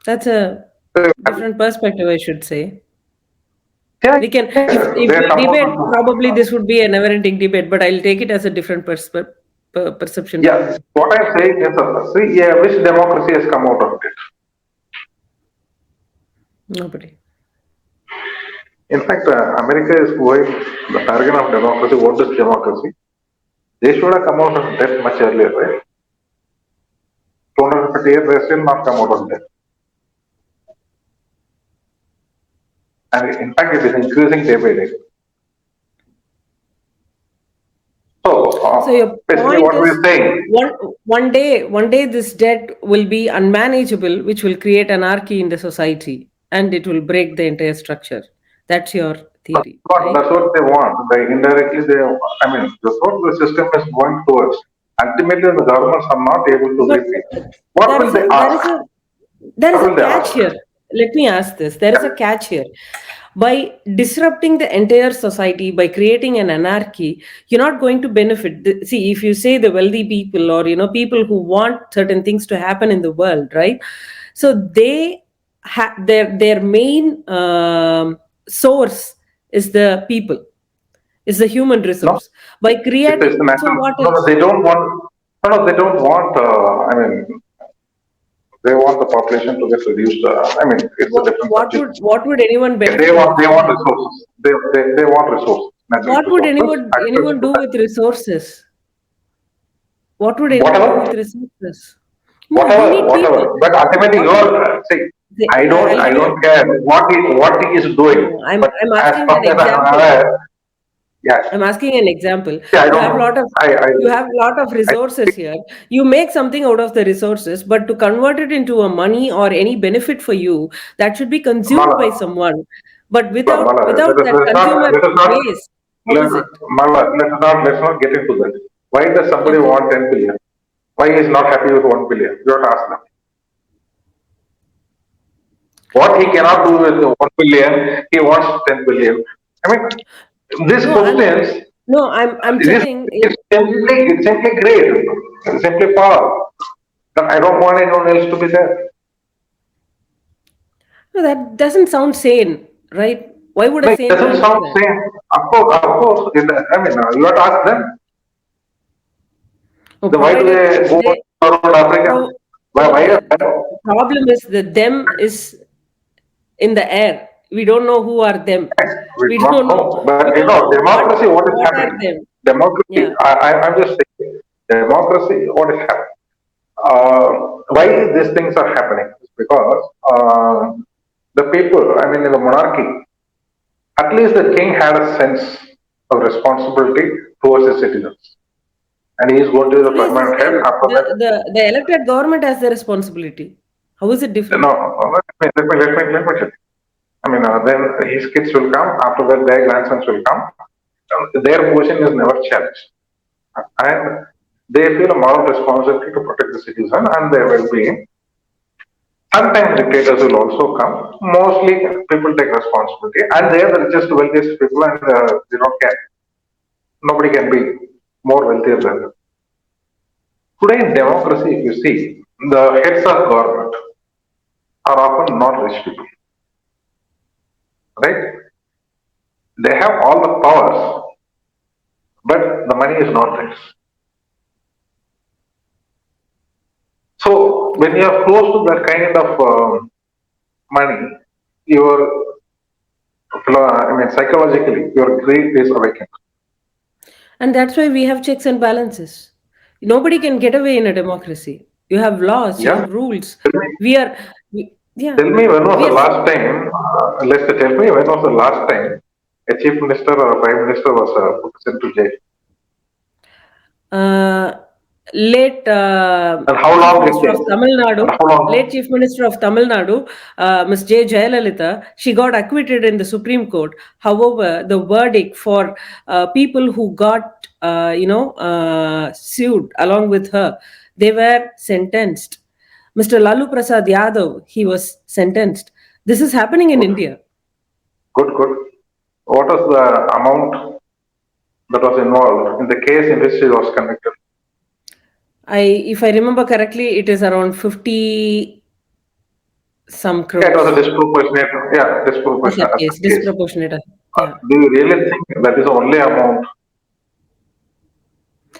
That's a different perspective, I should say. Yeah, We can, yes, if they we come out debate, of, probably this would be a never-ending debate, but I'll take it as a different perception from yeah. you. What I'm saying is, see, yeah, which democracy has come out of it? Nobody. In fact, America is going the target of democracy. What is democracy? They should have come out of debt much earlier, right? 250 years, they still not come out of debt. And in fact, it is increasing day by day. So, So your basically, point what we is, are saying, one day this debt will be unmanageable, which will create anarchy in the society, and it will break the entire structure. That's your theory, right? that's what they want. They indirectly, I mean, that's what the system is going towards. Ultimately, the governments are not able to But repay. What there will is they a there is ask? a there is What a will they catch ask? here. Let me ask this. There is a Yeah. catch here. By disrupting the entire society, by creating an anarchy, you're not going to benefit. See, if you say the wealthy people, or people who want certain things to happen in the world, right? So they have their main source is the people, is the human No, resource. By it is creating, so natural. what No, no, else? they don't want. No, no, they don't want. I mean, they want the population to get reduced. I mean, it's a What, different what subject. would what would anyone They benefit out want. of They want that? resources. They want resources, natural What would resources, access anyone to do that. with resources? What would anyone do with Whatever, resources? No, you whatever, need people. whatever. But ultimately, What would you're see. I'll I give you don't care what he is doing. no, I'm But I'm as asking far an as I'm example. aware, yeah, I'm asking an example. yeah, I You don't have a know. lot of you have a lot of I resources here. You make something out of the resources, but to convert it into a money or any benefit for you, that should be consumed Mala, by someone. But Mala, without that consumer base, how is it? Mala, let's not get into that. Why does somebody Okay. want 10 billion? Why is not happy with 1 billion? You have to ask them. What he Okay. cannot do with the 1 billion, he wants 10 billion. I mean, these No, questions, I'm this telling it. Mhm. it's simply great. It's simply power. But I don't want anyone else to be there. No, that doesn't sound sane, right? Why would a No, it sane doesn't man do sound that? same. Of course. I mean, you have to ask them. No, Why do provided they go they around Africa? pro, Why the, are they? the problem is the them is in the air. We don't know who are them. We We do not don't know. know. We But don't know democracy, what is what are happening? them. Democracy, Yeah. I'm just saying, democracy, what is happening? Why these things are happening? It's because the people, I mean, in the monarchy, at least the king had a sense of responsibility towards his citizens. And he is going to be the Today is the permanent head. same. After that, The elected government has the responsibility. How is it no, different? let me tell you. I mean, then his kids will come. After that, their grandsons will come. Their position is never challenged, and they feel a moral responsibility to protect the citizen and their well-being. Sometimes dictators will also come. Mostly, people take responsibility, and they are the richest, wealthiest people, and they don't care. Nobody can be more wealthier than them. Today, in democracy, if you see, the heads of government are often not rich people, right? They have all the powers, but the money is not theirs. So when you are close to that kind of money, your I mean psychologically, your greed is awakened. And that's why we have checks and balances. Nobody can get away in a democracy. You have laws, you Yeah. have rules. Tell me, Yeah, tell me when was we the are last time? Let's say, tell me when was the last time a chief minister or a prime minister was put sent to jail, uh, late and how Chief long it Minister of takes, Tamil Nadu, and how long? late Chief Minister of Tamil Nadu, Ms. J. Jayalalitha, she got acquitted in the Supreme Court. However, the verdict for people who got, sued along with her, they were sentenced. Mr. Lalu Prasad Yadav, he was sentenced. This is happening in Good, India. good. What was the amount that was involved in the case in which he was convicted? If I remember correctly, it is around 50 some Yeah, it was a crores. disproportionate. Yeah, disproportionate Yes, case. disproportionate. Yeah. Do you really think that is the only amount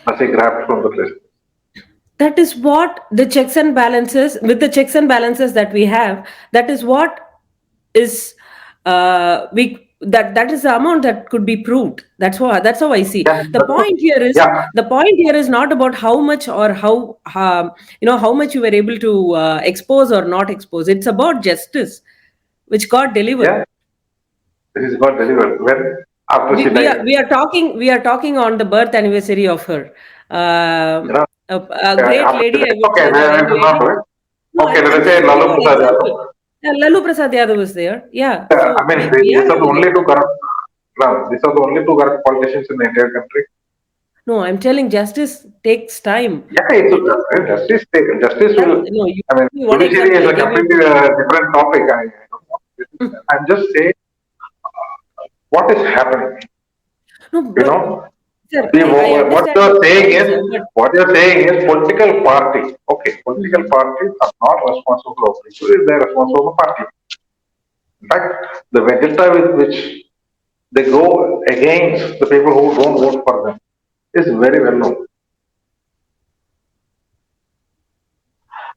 as he grabbed from the list? That is what the checks and balances, with the checks and balances that we have, that is what is we that is the amount that could be proved. That's how I see. Yeah, The point here is, yeah, not about how much or how how much you were able to expose or not expose. It's about justice which got delivered. yeah. This is got delivered when after she died. We are talking on the birth anniversary of her. You know, A great after she lady, I died. would Okay, say, the that great is not lady. right. No, Okay, let I'm us say just giving Lalu you an Prasad example. Yadav. Lalu Prasad Yadav was there. Yeah. Yeah, I So mean, we are these are the having only two examples. corrupt. No, these are the only two corrupt politicians in the entire country. No, I'm telling justice takes time. Yeah, it's You know, justice that's will. no. You I mean, give me one judiciary example. is I a gave you completely two. different topic. I don't know. I'm just saying what is happening. No, You but know, sir, I what understand you're your saying point, is sir. But political party. Okay, political Mhm. parties are not responsible for people; they're responsible for party. In fact, the vendetta with which they go against the people who don't vote for them is very well known.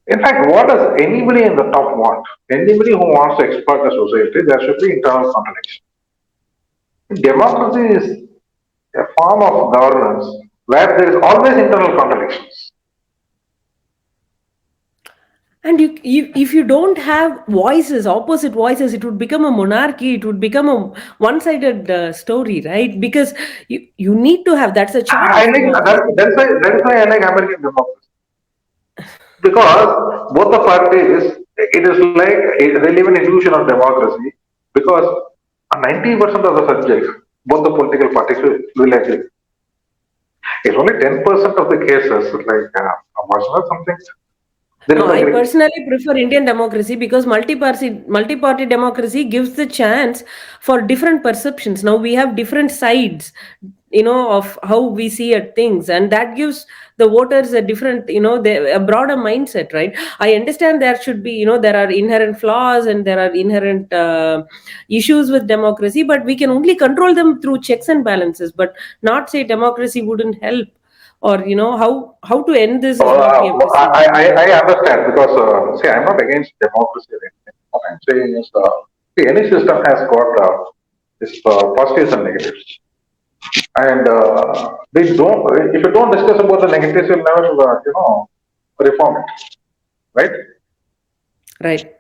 In fact, what does anybody in the top want? Anybody who wants to exploit the society, there should be internal contradiction. Democracy is a form of governance where there is always internal contradictions. And if you don't have voices, opposite voices, it would become a monarchy. It would become a one-sided story, right? Because you need to have, that's a charm I of think democracy. that's why I like American democracy because both the parties, it is like they live an illusion of democracy because 90% of the subjects, both the political parties will agree. It's only 10% of the cases, like abortion or something, they No, I disagree. personally prefer Indian democracy because multi-party democracy gives the chance for different perceptions. Now we have different sides, of how we see at things, and that gives the voters a different, a broader mindset, right? I understand there should be, there are inherent flaws and there are inherent issues with democracy, but we can only control them through checks and balances, but not say democracy wouldn't help, or how to end this So, is what we have to see. I understand because see, I'm not against democracy or anything. What I'm saying is, see, any system has got its positives and negatives, and they don't. If you don't discuss about the negatives, you'll never, reform it, right? Right.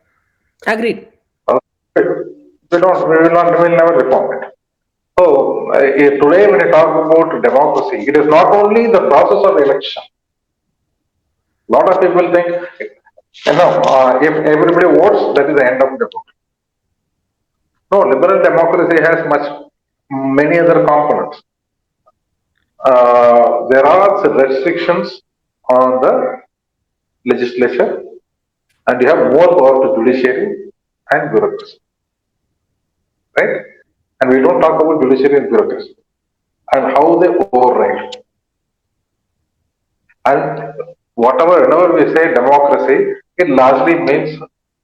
Agreed. Uh, we will not, we will never reform it. So today, when you talk about democracy, it is not only the process of election. A lot of people think, if everybody votes, that is the end of democracy. No, liberal democracy has many other components. There are some restrictions on the legislature, and you have more power to judiciary and bureaucracy, right? And we don't talk about judiciary and bureaucracy and how they override. And whenever we say democracy, it largely means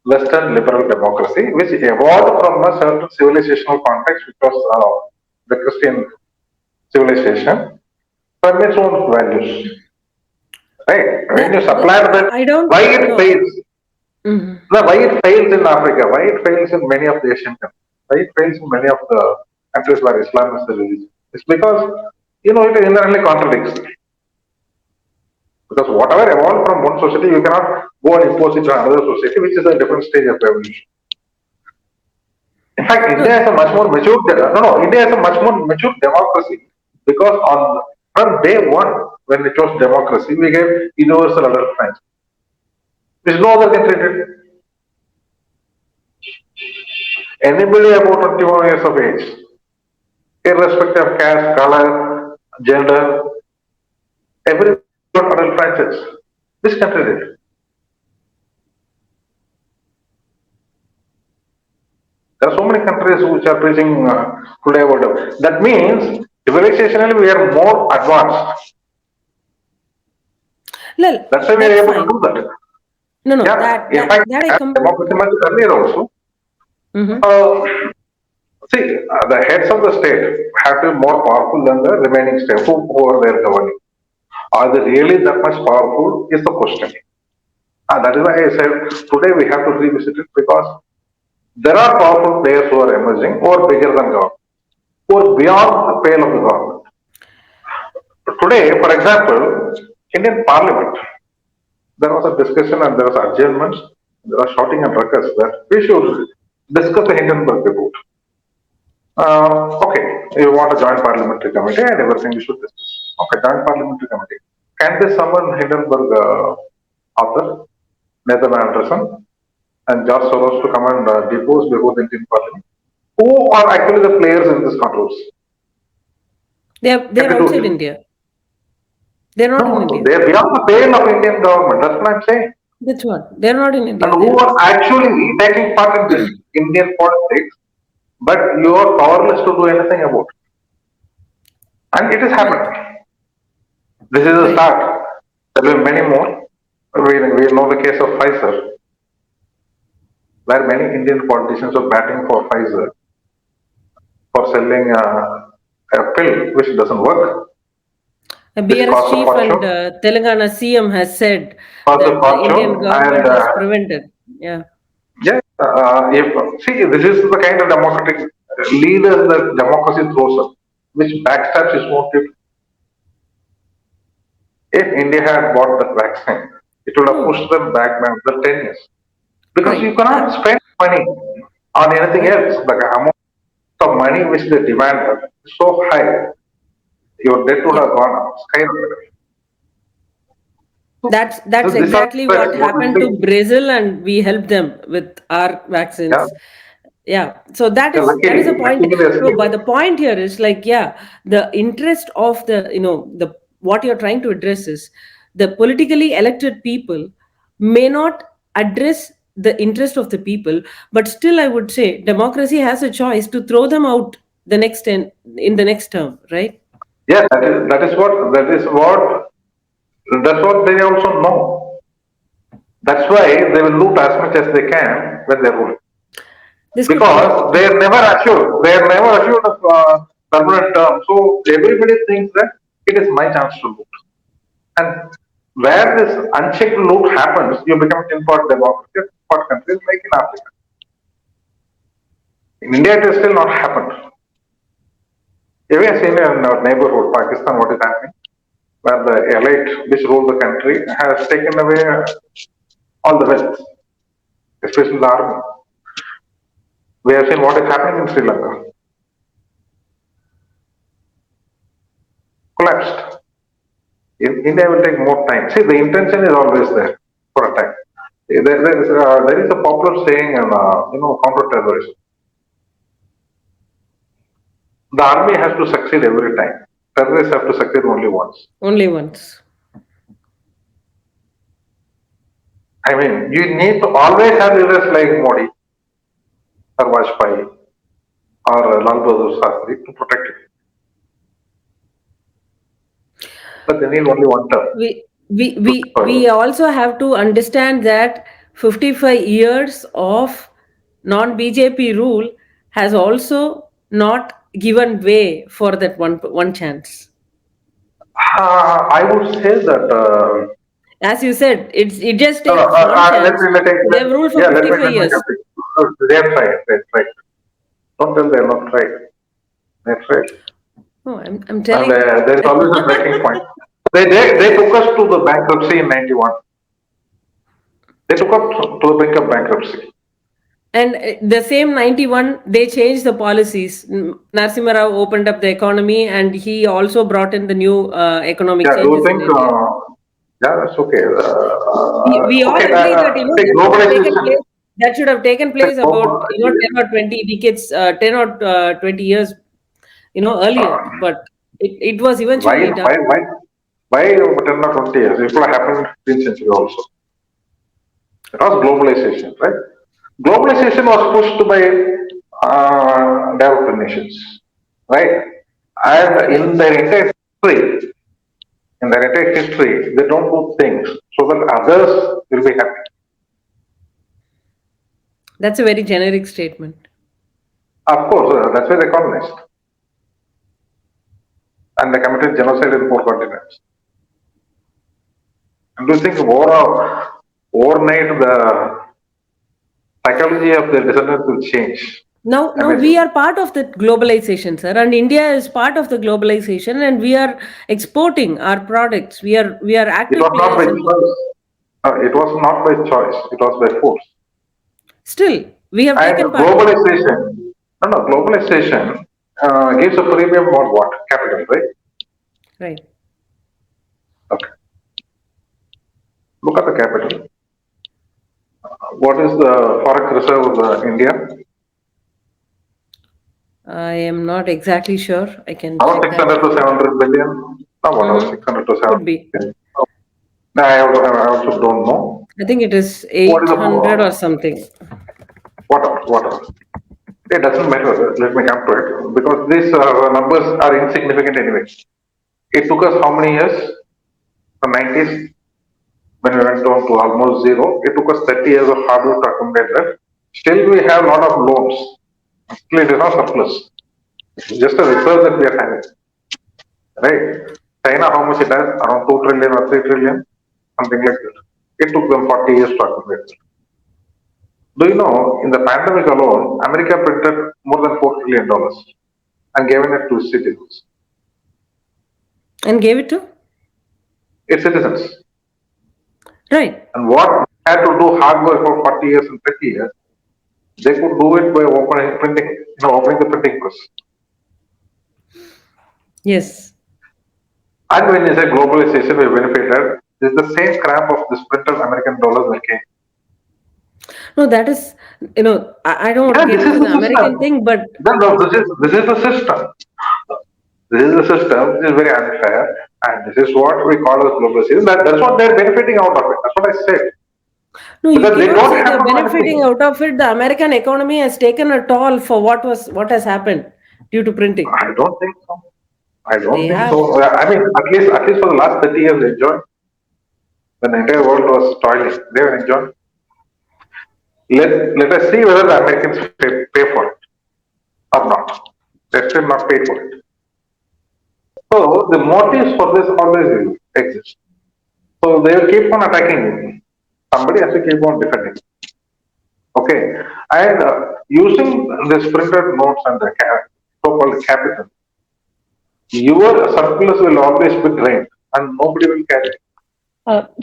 Western liberal democracy, which evolved from a certain civilizational context, which was the Christian civilization, from its own values. Right? When you supply that, I don't why it know. fails? Mhm. No, why it fails in Africa? Why it fails in many of the Asian countries? Why it fails in many of the countries where Islam is the religion? It's because it inherently contradicts. Because whatever evolved from one society, you cannot go and impose it on another society, which is a different stage of evolution. In fact, No, India has a much more mature. No, no, India has a much more mature democracy because from day one, when we chose democracy, we gave universal adult rights, which no other country did. Anybody above 21 years of age, irrespective of caste, color, gender, everybody got adult rights. This country did. There are so many countries which are preaching today about it. That means civilizationally we are more advanced. well, That's why we are that's able to fine. do that. No, no, Yeah, in fact, that I as democracy much earlier also. mm-hmm. Uh, See, the heads of the state have to be more powerful than the remaining state who are there governing. Are they really that much powerful? Is the question. And that is why I said today we have to revisit it because there are powerful players who are emerging, who are bigger than government, who are beyond the pale of the government. Today, for example, Indian Parliament, there was a discussion and there was adjournments. There was shouting and ruckus that we should discuss the Hindenburg report. Okay, you want a joint parliamentary committee and everything we should discuss. Okay, joint parliamentary committee. Can they summon Hindenburg author, Nathan Anderson, and George Soros to come and depose before the Indian parliament? Who are actually the players in this controversy? Can They're they do outside it? India. They're not in No, India. they are beyond the pale of Indian government. That's what I'm saying. That's what. They're not in And India. who They're are actually taking part in this Indian politics, but you are powerless to do anything about it. And it is right. happening. This is a Right. start. There will be many more. We know the case of Pfizer, where many Indian politicians are batting for Pfizer for selling a pill which doesn't work, A which BRS costs a chief and fortune, Telangana CM has said costs a that the Indian fortune, and government has prevented. Yeah. yeah, if, see, this is the kind of democratic leaders that democracy throws up, which backstabs its own people. If India had bought that vaccine, it would have No. pushed them back by another 10 years. Because you Right. cannot spend money on anything Right. else. The amount of money which they demand is so high, your debt would Yeah. have gone up, skyrocketed. That's So these are exactly what the happened to things. Brazil, and we helped them with our Yeah, vaccines. Yeah. So yeah, that is a point. luckily they No, but escaped. the point here is like, yeah, the interest of the what you're trying to address is the politically elected people may not address the interest of the people, but still I would say democracy has a choice to throw them out in the next term, right? Yeah, that's what they also know. That's why they will loot as much as they can when they rule. This could Because they are never assured. They are never assured of permanent term. So everybody thinks that it is my chance to loot. And where this unchecked loot happens, you become import democracy for countries like in Africa. In India, it has still not happened. We have seen in our neighborhood, Pakistan, what is happening, where the elite which rule the country has taken away all the wealth, especially the army. We have seen what is happening in Sri Lanka, collapsed. In India will take more time. See, the intention is always there for a time. There is a popular saying in counter-terrorism. The army has to succeed every time. Terrorists have to succeed only once. only once. I mean, you need to always have leaders like Modi or Vajpayee or Lal Bahadur Shastri to protect it. But they need only one term to We survive. also have to understand that 55 years of non BJP rule has also not given way for that one chance. I would say that As you said, it just no, no, takes one let chance. me let, let, They've ruled for yeah, let me 55 let me years. complete. They have tried. They have tried. Don't tell they have not tried. They have tried. Oh, I'm And telling. there is always a breaking point. They took us to the bankruptcy in 91. They took up to the brink of bankruptcy. And the same 91, they changed the policies. Narasimha Rao opened up the economy, and he also brought in the new economic Yeah, do you changes in think? India. Yeah, that's okay. We all Okay, agree that see, globalization. that should have taken The place about 10 or 20 decades, 10 or 20 years earlier, but it was why, eventually done. why, why, why 10 or 20 years? It could have happened in 15th century also. It was globalization, right? Globalization was pushed by developed nations, right? And Right. in their entire history, they don't do things so that others will be happy. That's a very generic statement. Of course, that's why they colonized. And they committed genocide in four continents. And do you think overnight the psychology of the descendants will change? Now we Imagine. are part of that globalization, sir, and India is part of the globalization, and we are exporting our products. We are It active was not by players in the. choice. It was not by choice. It was by force. Still, we have And taken part. globalization, no, no, globalization gives a premium on what? Capital, right? Right. Okay. Look at the capital. What is the forex reserve of India? I am not exactly sure. I can Around check that 600 for to you. 700 billion. No, whatever, Mm-hmm. 600 to Could 700 be. billion. No, I also don't know. I think it is What is the 800 or something. whatever? It doesn't matter. Let me come to it because these numbers are insignificant anyway. It took us how many years? From 90s when we went down to almost zero. It took us 30 years of hard work to accumulate that. Still, we have a lot of loans. Still, it is not surplus. It's just a reserve that we are having, right? China, how much it has? Around 2 trillion or 3 trillion, something like that. It took them 40 years to accumulate that. Do you know, in the pandemic alone, America printed more than $4 trillion and given it to citizens. And gave it to? Its citizens. Right. And what had to do hard work for 40 years and 30 years, they could do it by opening the printing press. Yes. And when you say globalization, we benefited, this is the same crap of this printed American dollars that came. No, that is, I don't want to Yeah, get this is into the the American system. thing, but No, this is the system. This is the system. This is very unfair, and this is what we call as globalization. That's what they're benefiting out of it. That's what I said. no, you Because they cannot don't say have they're to do benefiting anything. out of it. The American economy has taken a toll for what has happened due to printing. I don't think so. I don't They think have. so. I mean, at least for the last 30 years, they enjoyed. When the entire world was toiling, they were enjoying. Let us see whether the Americans pay for it or not. They still not pay for it. So the motives for this always will exist. So they will keep on attacking. Somebody has to keep on defending. Okay, and using this printed notes and the so-called capital, your surplus will always be drained, and nobody will carry it.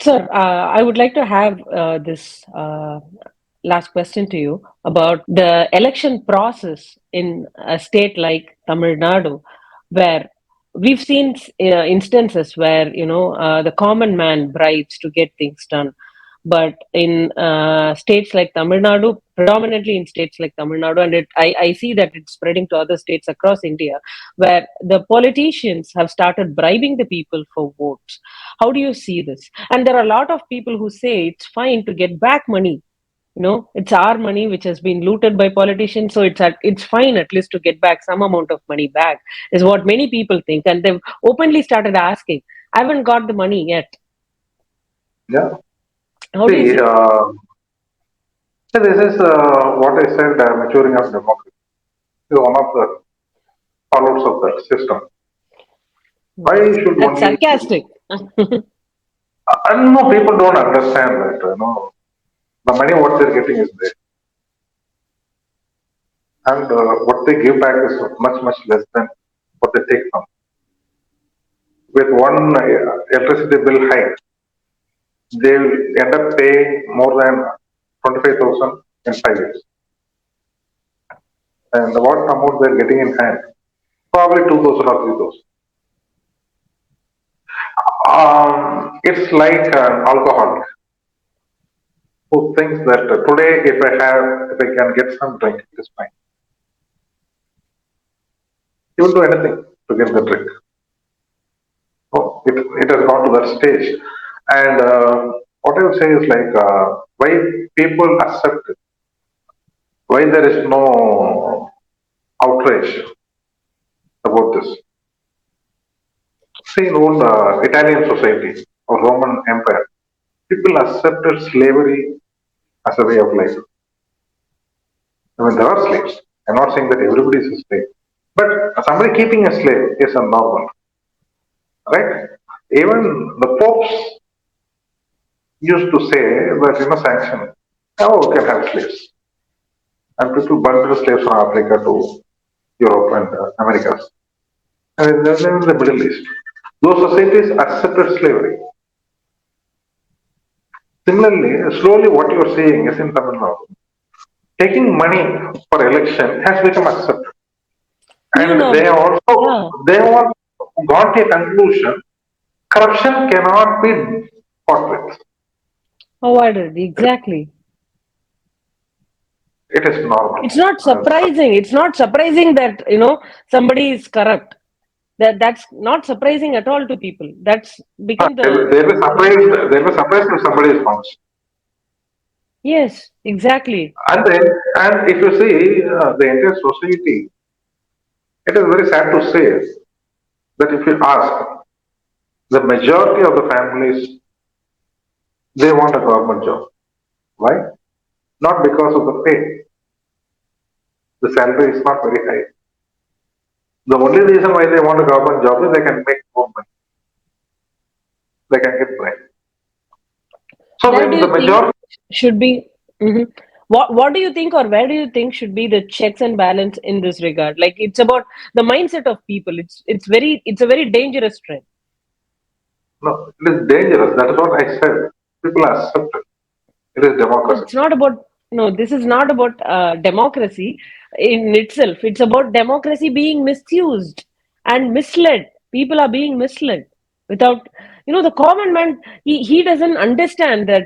Sir, I would like to have this last question to you about the election process in a state like Tamil Nadu, where we've seen instances where the common man bribes to get things done. But in states like Tamil Nadu, predominantly in states like Tamil Nadu, and I see that it's spreading to other states across India, where the politicians have started bribing the people for votes. How do you see this? And there are a lot of people who say it's fine to get back money. It's our money which has been looted by politicians, so it's fine at least to get back some amount of money back, is what many people think, and they've openly started asking. I haven't got the money yet. Yeah. How do you See, see? so this is what I said, maturing of democracy. This is one of the fallouts of the system. Why should That's only sarcastic. I don't know, people don't understand that, the money what they're getting is there. And what they give back is much, much less than what they take from. With one electricity bill hike, they'll end up paying more than 25,000 in 5 years. And what amount they're getting in hand, probably 2,000 or 3,000. It's like an alcoholic who thinks that today if I can get some drink, it is fine. He will do anything to get the drink. Oh, it has gone to that stage. And what I would say is like why people accept it, why there is no outrage about this. See, in old Italian society or Roman Empire, people accepted slavery as a way of life. I mean, there are slaves. I'm not saying that everybody is a slave, but somebody keeping a slave is a normal, right? Even the popes used to say that sanction. Oh, we can have slaves, and people bundle slaves from Africa to Europe and Americas, and then in the Middle East. Those societies accepted slavery. Similarly, slowly what you are seeing is in Tamil Nadu. Taking money for election has become accepted. Even And yeah, they have got a conclusion. Corruption cannot be fought with. avoided exactly. It is normal. It's not surprising. It's not surprising that somebody is corrupt. That's not surprising at all to people. That's become the They will be surprised if somebody is punished. yes, exactly. And then, and if you see the entire society, it is very sad to say that if you ask the majority of the families, they want a government job. Why? Not because of the pay. The salary is not very high. The only reason why they want a government job is they can make more money. They can get bread. So Where do when the you think majority, should be? Mhm. What do you think, or where do you think should be the checks and balance in this regard? Like it's about the mindset of people. It's a very dangerous trend. no, it is dangerous. That is what I said. People accept it. It is No, democracy. it's not about, no, this is not about democracy in itself. It's about democracy being misused and misled. People are being misled without, the common man, he doesn't understand that,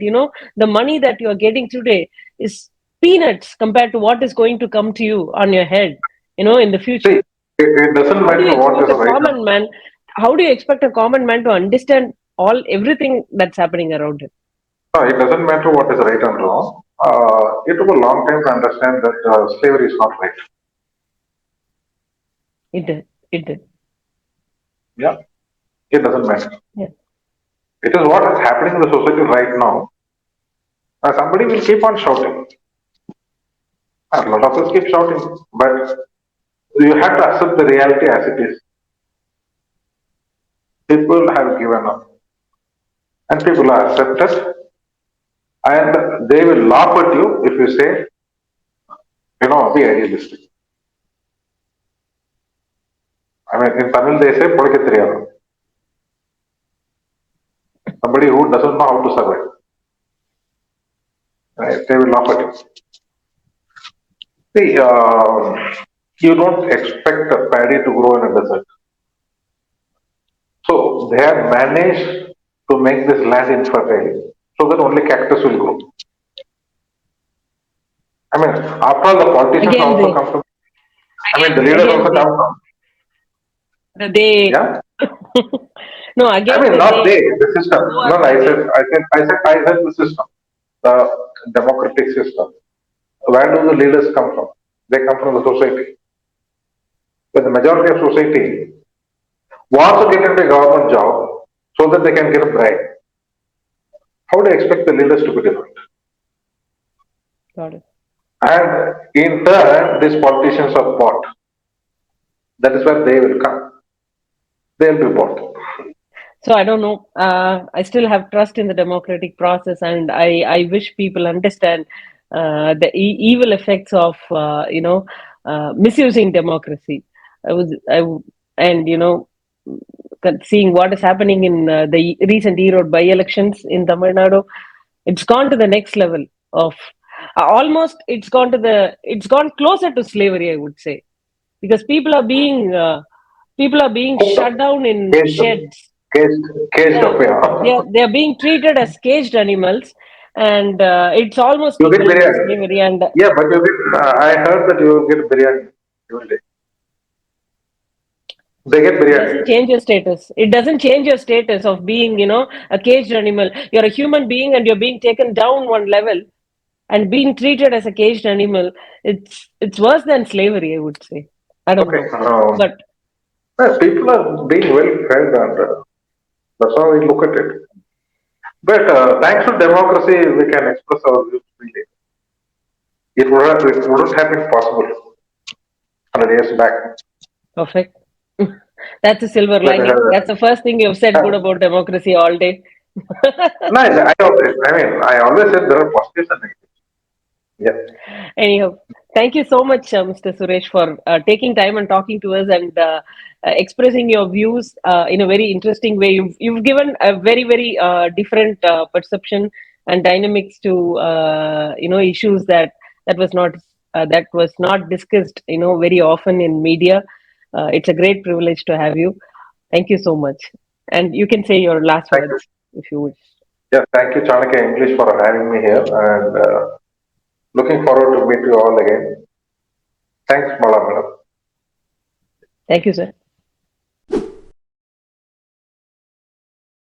the money that you are getting today is peanuts compared to what is going to come to you on your head, in the See, future. it doesn't How do you matter what is expect a right. common man? How do you expect a common man to understand everything that's happening around him? No, it doesn't matter what is right and wrong. It took a long time to understand that slavery is not right. It did. It did. Yeah, it doesn't matter. Yeah. It is what is happening in the society right now. Somebody will keep on shouting. A lot of us keep shouting, but you have to accept the reality as it is. People have given up, and people are accepted, and they will laugh at you if you say, be idealistic. I mean, in Tamil they say, "Podikka theriyadu." Somebody who doesn't know how to survive, right? They will laugh at you. See, you don't expect a paddy to grow in a desert. So they have managed to make this land infertile so that only cactus will grow. I mean, after all, the politicians Again, also they come from, I mean, the leaders again also come from, they yeah? no, I again mean, not they they, the system. who No, are no, the I said the system, the democratic system. Where do the leaders come from? They come from the society. But the majority of society wants to get into a government job so that they can get a bribe. How do you expect the leaders to be different? got it. And in turn, these politicians are bought. That is where they will come. They will be bought. So I don't know. I still have trust in the democratic process, and I wish people understand the evil effects of misusing democracy. I was I w- and seeing what is happening in the recent Erode by-elections in Tamil Nadu, it's gone to the next level of almost it's gone closer to slavery, I would say, because people are being shut down in Caged, sheds. caged, caged Yeah, up, yeah. they're being treated as caged animals, and it's almost You get equivalent to biryani. slavery. And Yeah, but you get, I heard that you get biryani every day. They get it doesn't biryani. change your status. It doesn't change your status of being, a caged animal. You're a human being, and you're being taken down one level and being treated as a caged animal. It's worse than slavery, I would say. I don't Okay. know, but People are being well fed and that's how we look at it. But thanks to democracy, we can express our views freely. it wouldn't have been possible 100 years back. Perfect. That's a silver But lining. That's the first thing you've said good about democracy all day. no, I always said there are positives and negatives. Yeah, Anyhow, thank you so much, Mr. Suresh, for taking time and talking to us and expressing your views in a very interesting way. You've given a very different perception and dynamics to issues that was not discussed very often in media. It's a great privilege to have you. Thank you so much, and you can say your last thank you. words if you wish. Yeah, thank you, Chanakya English, for having me here, and looking forward to meet you all again. Thanks, Mala Madam. Thank you, sir.